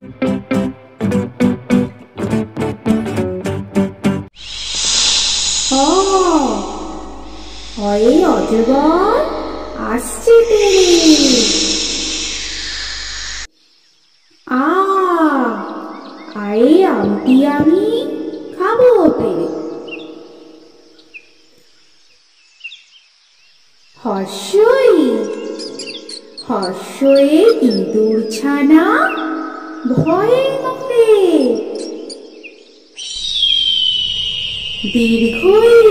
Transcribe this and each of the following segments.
এই অজগর আসছে তেরে। আয়ে আমটি আমি খাবো পেরে। হর্ষই হর্ষয়ে ইঁদুর ছানা ভয়ে মরে। দীর্ঘই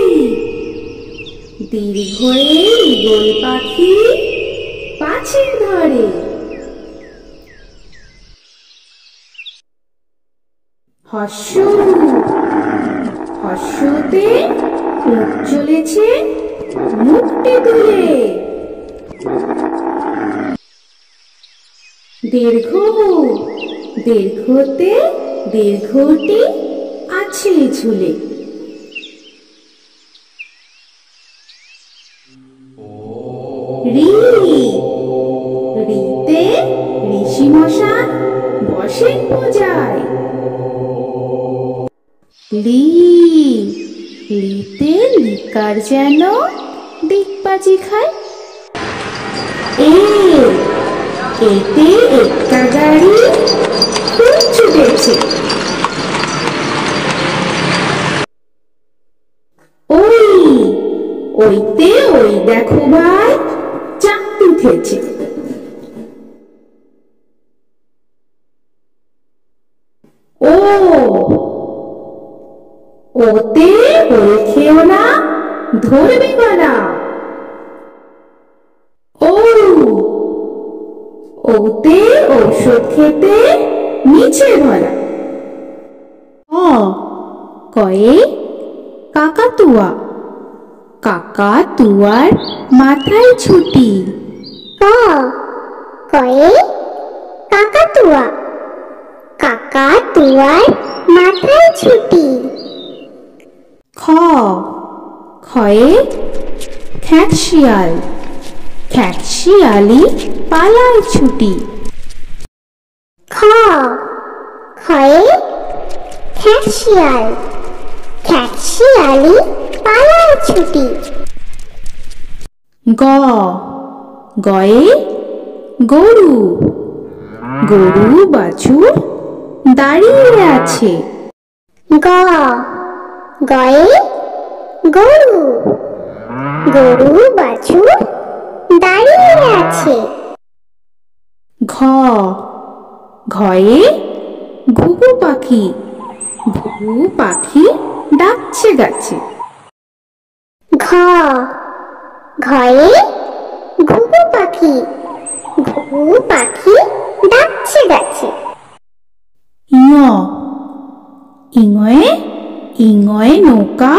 দীর্ঘয়ে ঈগল পাখি পাছে ধরে। হর্ষ হর্ষতে উঠ চলেছে মুখটি তুলে। দীর্ঘ দীর্ঘতে দীর্ঘটি আছে ঝুলে। রি রিতে ঋষি মশাই বসেন পূজায়। লি লিতে লিকার যেন দিকবাজি খায়। এতে একটা গাড়ি খুব ছুটেছে। ওইতে ওই দেখো ভাই চাঁদ উঠেছে। ওতে ওই খেও না ধরবে গলা। ওতে ঔষধ খেতে নিচে ভরা। কয়ে কাকাতুয়া কাকাতুয়ার মাথায় ছুটি। কয়ে কাকাতুয়া কাকাতুয়ার মাথায় ছুটি। খয়ে খ্যাঁকশিয়াল খ্যাঁকশিয়ালি পালায় ছুটি। খয়ে খ্যাঁকশিয়াল খ্যাঁকশিয়ালি পালায় ছুটি। গয়ে গরু গরু বাছুর দাঁড়িয়ে আছে। গয়ে গরু গরু বাছুর দাঁড়িয়ে আছে। ঘয়ে ঘুঘু পাখি ঘুঘু পাখি ডাকছে গাছে। ঘয়ে ঘুঘু পাখি ঘুঘু পাখি ডাকছে গাছে। ইঙয়ে ইঙয়ে নৌকা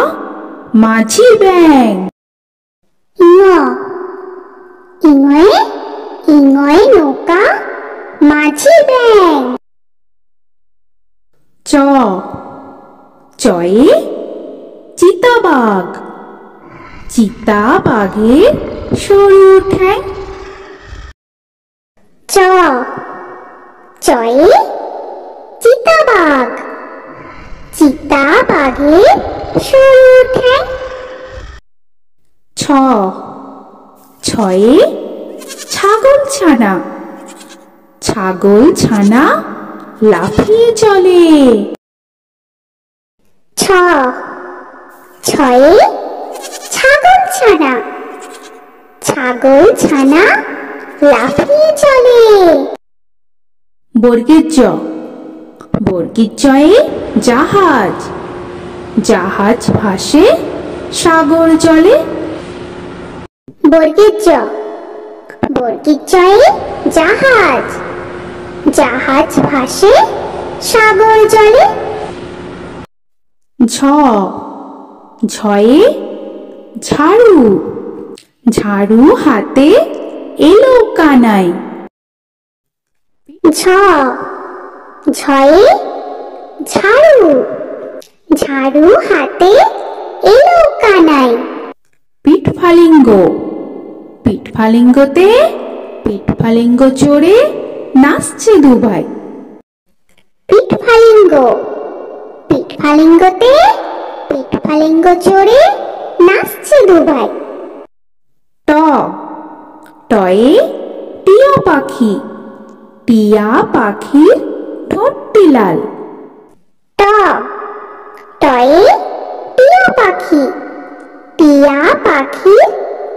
মাঝি ব্যাং। ইঙয়ে ইঙয়ে নৌকা মাঝি ব্যাং। চয়ে চিতাবাঘ চিতাবাঘের সরু ঠ্যাং। চয়ে চিতাবাঘ চিতাবাঘের সরু ঠ্যাং। ছয়ে ছাগল ছানা ছাগল ছানা লাফিয়ে চলে। ছয়ে ছাগল ছানা ছাগল ছানা লাফিয়ে চলে। বর্গের চয়ে জাহাজ জাহাজ ভাসে সাগর জলে। বর্গের চয়ে জাহাজ জাহাজ ভাসে সাগর জলে। ঝয়ে ঝাড়ু ঝাড়ু হাতে এলো কানাই। ঝয়ে ঝাড়ু ঝাড়ু হাতে এলো কানাই। পিঠফালিঙ্গতে পিঠফালিঙ্গ চড়ে নাচছে দুভাই। পিঠ ফালিঙ্গতে পিঠ ফালিঙ্গ চড়ে নাচছে দুভাই। ট টয়ে টিয়া পাখি, টিয়া পাখির ঠোঁটটি লাল। ট টয়ে টিয়া পাখি, টিয়া পাখির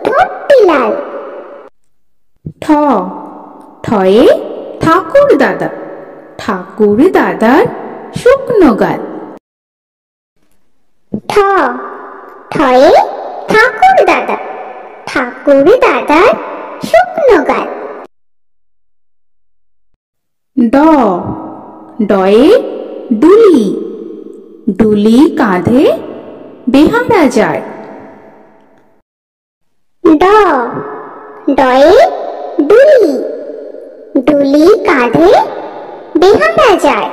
ঠোঁটটি লাল। ঠ ঠয়ে ঠাকুর দাদা, ঠাকুর দাদার শুকনো গাল। ঠ ঠয়ে ঠাকুর দাদা, ঠাকুর দাদার শুকনো গাল। ড ডয়ে ডুলি, ডুলি কাঁধে বেহারা যায়। ড ডয়ে ডুলি, ডুলি কাঁধে বেহারা যায়।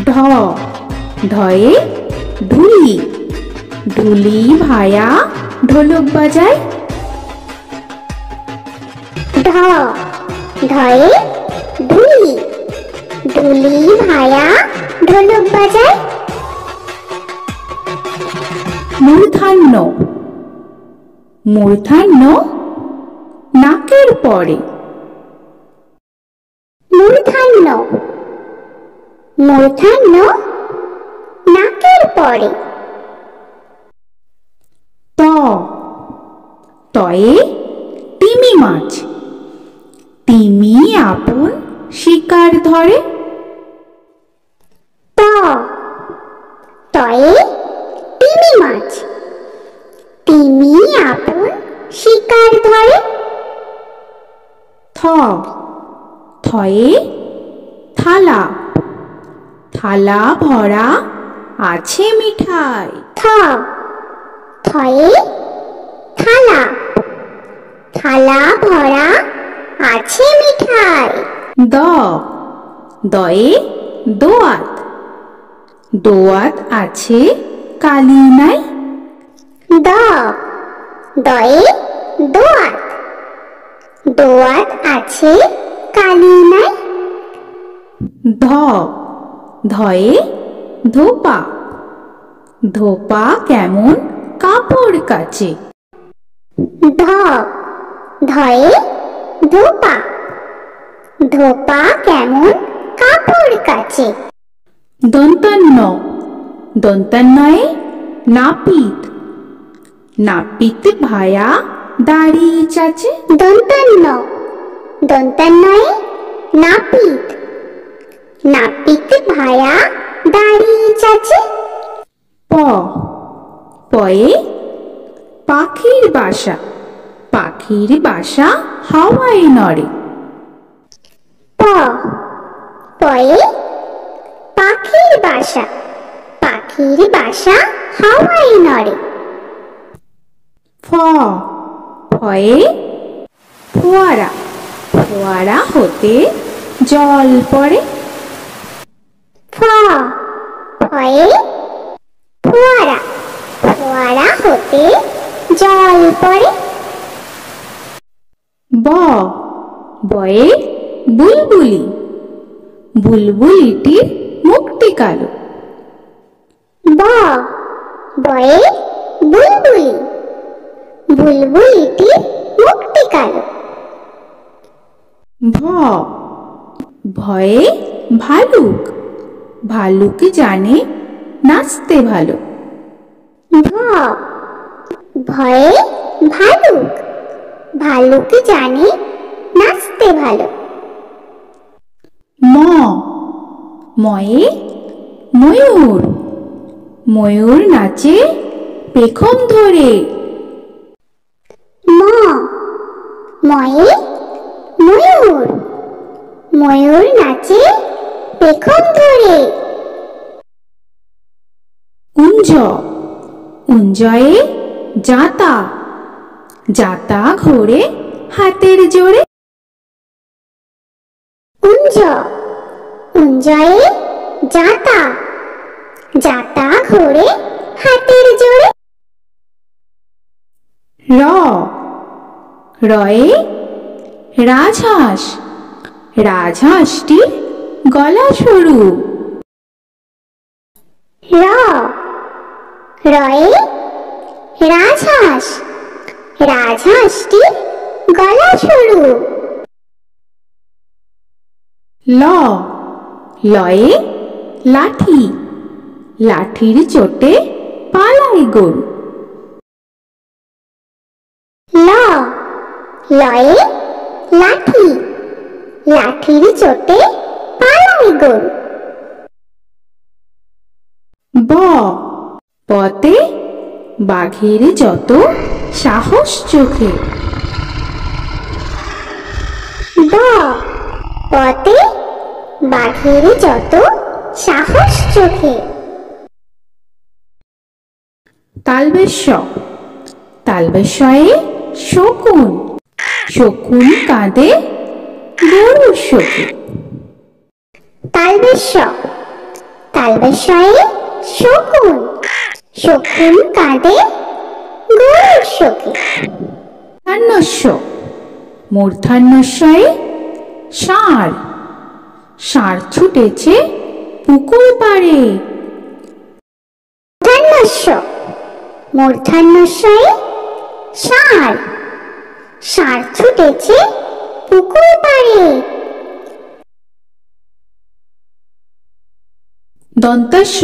ঢ ঢয়ে ঢুলি, ঢুলি ভায়া ঢোলক বাজায়। ঢ ঢয়ে ঢুলি, ঢুলি ভায়া ঢোলক বাজায়। মূর্ধান্য মূর্ধান্য নাকের পরে। মূর্ধান্য মূর্ধান্য নাকের পরে। ত তয়ে তিমি মাছ, তিমি আপন শিকার ধরে। ত তয়ে তিমি মাছ, তিমি আপন শিকার ধরে। থ থয়ে থালা, থালা ভরা আছে মিঠাই। থ থয়ে থালা, থালা ভরা আছে মিঠাই। দ দয়ে দোয়াত, দোয়াত আছে কালি নাই। দ দয়ে দোয়াত, দোয়াত আছে কালি নাই। ধ ধয়ে ধোপা, ধোপা কেমন কাপড় কাচে। ধ ধয়ে ধোপা, ধোপা কেমন কাপড় কাচে। দন্তান্ন দন্তান্নয়ে নাপিত, নাপিত ভায়া দাড়ি চাচে। দন্তান্ন দন্তান্নয়ে নাপিত, নাপিত ভায়া দাড়ি চাচে। প পয়ে পাখির বাসা, পাখির বাসা হাওয়ায় নড়ে। প পয়ে পাখির বাসা, পাখির বাসা হাওয়ায় নড়ে। ফ ফয়ে ফোয়ারা, ফোয়ারা হতে জল পড়ে। ফ ফয়ে ফোয়ারা, ফোয়ারা হতে জল পড়ে। ব বয়ে বুলবুলি, বুলবুলিটির মুখটি কালো। ব বয়ে বুলবুলি, বুলবুলিটির মুখটি কালো। ভ ভয়ে ভালুক, ভালুক জানে নাচতে ভালো। ভ ভয়ে ভালুক, ভালুক জানে নাচতে ভালো। ম ময়ে ময়ূর, ময়ূর নাচে পেখম ধরে। ম ময়ে ময়ূর, ময়ূর নাচে পেখম ধরে। কুঞ্জ কুঞ্জয়ে জাতা, জাতা ঘোরে হাতের জোরে। কুঞ্জ কুঞ্জয়ে জাতা, জাতা ঘোরে হাতের জোরে। র রয়ে রাজহাঁস, রাজহাঁসটির গলা সরু। র রয়ে রাজহাঁস, রাজহাঁসটি গলা সরু। ল লয়ে লাঠি, লাঠির চোটে পালায় গরু। ল লয়ে লাঠি, লাঠির চোটে পালায় গরু। ব বতে বাঘের যত সাহস চোখে। ব বতে বাঘের যত সাহস চোখে। তালবেশ তালবেশয়ে শকুন, শকুন কাঁদে গরুর শোকে। তালবেশ তালবেশয়ে শকুন, শকুন কাঁদে গরুর শোকে। মূর্ধন্যস্য মূর্ধন্যস্বয়ে ষাঁড়, ষাঁড় ছুটেছে পুকুর পাড়ে। মূর্ধন্যস্য মূর্ধন্যস্বয়ে ষাঁড়, ষাঁড় ছুটেছে পুকুর পাড়ে। দন্তস্য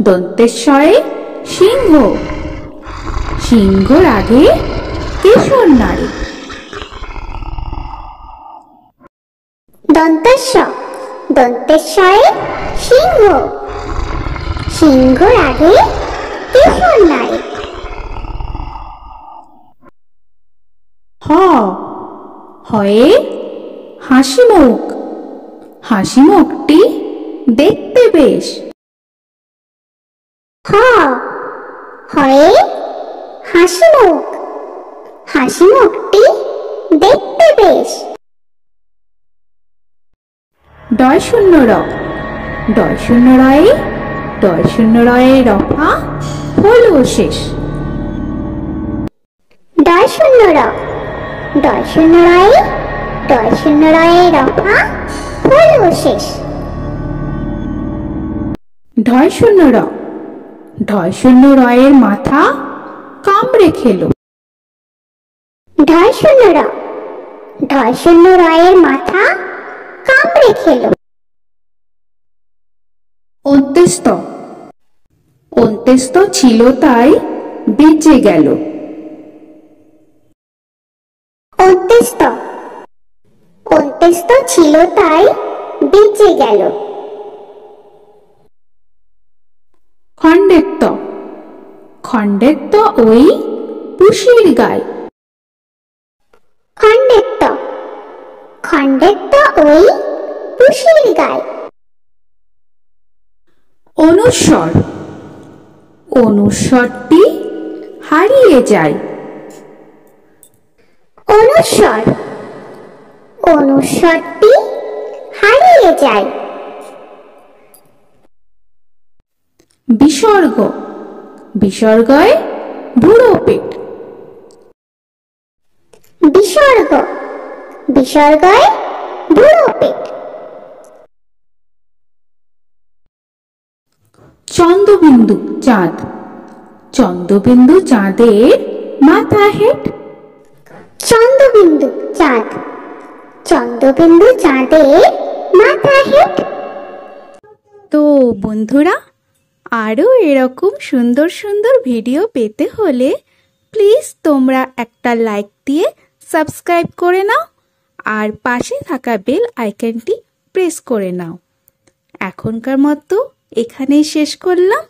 দন্তেশ্বয়ে সিংহ, সিংহর আগে কেশর নাড়ে। দন্তস্য দন্তেশ্বয়ে সিংহ, সিংহর আগে কেশর নাড়ে। হ হয়ে হাসিমুখ, হাসিমুখটি দেখতে বেশ। হ হয়ে হাসিমুখ, হাসিমুখটি দেখতে বেশ। ডয় শূন্য র, ডয় শূন্য রয়ে, ডয় শূন্য রয়ে রফা হলো শেষ। ডয় শূন্য র, ডয় শূন্য রয়ে, ডয় শূন্য রয়ে রফা হলো শেষ। ঢয় শূন্য র, ঢয় শূন্য রয়ের মাথা কামড়ে খেলো। ঢয় শূন্য র, ঢয় শূন্য রয়ের মাথা কামড়ে খেলো। অন্ত্যেস্ত অন্ত্যেস্ত ছিল তাই বেঁচে গেল। অন্ত্যেস্ত অন্ত্যেস্ত ছিল তাই বেঁচে গেল। খণ্ডেত্ব খণ্ডেত্ব ওই পুষির গায়। খণ্ডেত্ব খণ্ডেত্ব ওই পুষির গায়। অনুস্বর অনুস্বরটি হারিয়ে যায়। অনুস্বর অনুস্বরটি হারিয়ে যায়। বিসর্গ বিসর্গয় বুড়ো পেট। বিসর্গ বিসর্গয় বুড়ো পেট। চন্দ্রবিন্দু চাঁদ, চন্দ্রবিন্দু চাঁদের মাথা হেট। চন্দ্রবিন্দু চাঁদ, চন্দ্রবিন্দু চাঁদের মাথা হেট। তো বন্ধুরা, আরও এরকম সুন্দর সুন্দর ভিডিও পেতে হলে প্লিজ তোমরা একটা লাইক দিয়ে সাবস্ক্রাইব করে নাও আর পাশে থাকা বেল আইকনটি প্রেস করে নাও। এখনকার মতো এখানেই শেষ করলাম,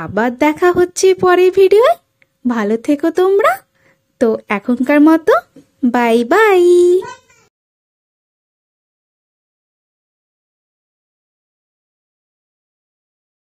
আবার দেখা হচ্ছে পরের ভিডিওয়। ভালো থেকো তোমরা। তো এখনকার মতো বাই বাই।